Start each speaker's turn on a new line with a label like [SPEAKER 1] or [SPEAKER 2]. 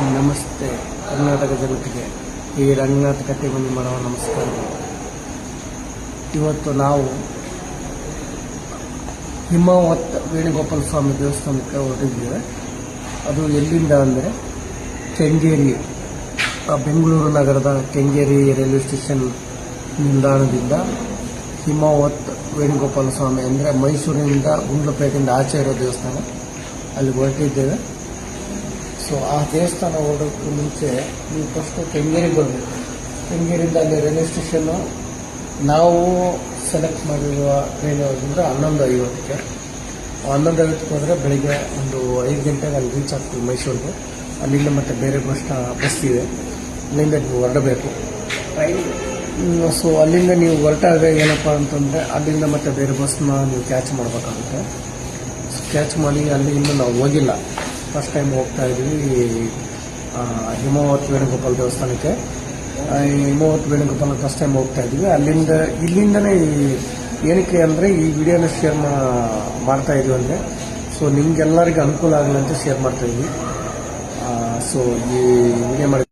[SPEAKER 1] ನಮಸ್ತೆ ಕರ್ನಾಟಕ ಜನತೆಗೆ ಈ ರಂಗನಾಥ ಕಟ್ಟೆಮನಿ ಮಾಡುವ ನಮಸ್ಕಾರ. ಇವತ್ತು ನಾವು ಹಿಮಾವತ್ ವೇಣುಗೋಪಾಲ ಸ್ವಾಮಿ ದೇವಸ್ಥಾನಕ್ಕೆ ಹೊರಟಿದ್ದೇವೆ. ಅದು ಎಲ್ಲಿಂದ ಅಂದರೆ ಕೆಂಗೇರಿ, ಬೆಂಗಳೂರು ನಗರದ ಕೆಂಗೇರಿ ರೈಲ್ವೆ ಸ್ಟೇಷನ್ ನಿಲ್ದಾಣದಿಂದ ಹಿಮಾವತ್ ವೇಣುಗೋಪಾಲ ಸ್ವಾಮಿ ಅಂದರೆ ಮೈಸೂರಿನಿಂದ ಗುಂಡ್ಲುಪೇಟೆಯಿಂದ ಆಚೆ ಇರೋ ದೇವಸ್ಥಾನ, ಅಲ್ಲಿ ಹೊರಟಿದ್ದೇವೆ. ಸೊ ಆ ದೇವಸ್ಥಾನ ಹೊರಡೋಕ್ಕೆ ಮುಂಚೆ ನೀವು ಫಸ್ಟು ಕೆಂಗೇರಿಗೆ ಬರಬೇಕು. ಕೆಂಗೇರಿಯಿಂದ ಅಲ್ಲಿ ರೈಲ್ವೆ ಸ್ಟೇಷನ್ನು ನಾವು ಸೆಲೆಕ್ಟ್ ಮಾಡಿರುವ ಟ್ರೈನ್ ಯಾವುದಂದ್ರೆ 11:50ಕ್ಕೆ. 11:50ಕ್ಕೆ ಹೋದರೆ ಬೆಳಿಗ್ಗೆ ಒಂದು 5 ಗಂಟೆಗೆ ಅಲ್ಲಿ ರೀಚ್ ಆಗ್ತೀವಿ ಮೈಸೂರಿಗೆ. ಅಲ್ಲಿಂದ ಮತ್ತೆ ಬೇರೆ ಬಸ್ ಇದೆ, ಅಲ್ಲಿಂದ ನೀವು ಹೊರಡಬೇಕು. ಸೊ ಅಲ್ಲಿಂದ ನೀವು ಹೊರಟಾಗ ಏನಪ್ಪ ಅಂತಂದರೆ ಅಲ್ಲಿಂದ ಮತ್ತೆ ಬೇರೆ ಬಸ್ನ ನೀವು ಕ್ಯಾಚ್ ಮಾಡಬೇಕಾಗುತ್ತೆ. ಕ್ಯಾಚ್ ಮಾಡಿ ಅಲ್ಲಿಂದ ನಾವು ಹೋಗಿಲ್ಲ, ಫಸ್ಟ್ ಟೈಮ್ ಹೋಗ್ತಾ ಇದ್ವಿ ಹಿಮಾವತ್ ವೇಣುಗೋಪಾಲ ದೇವಸ್ಥಾನಕ್ಕೆ. ಹಿಮಾವತ್ ವೇಣುಗೋಪಾಲ ಫಸ್ಟ್ ಟೈಮ್ ಹೋಗ್ತಾ ಇದ್ವಿ. ಇಲ್ಲಿಂದನೇ ಏನಕ್ಕೆ ಅಂದರೆ ಈ ವಿಡಿಯೋನ ಶೇರ್ ಮಾಡ್ತಾ ಇದ್ವಿ ಅಂದರೆ ಸೊ ನಿಮ್ಗೆಲ್ಲರಿಗೂ ಅನುಕೂಲ ಆಗಲಿ ಅಂತ ಶೇರ್ ಮಾಡ್ತಾ ಇದ್ವಿ. ಸೊ ಈ ವಿಡಿಯೋ ಮಾಡಿ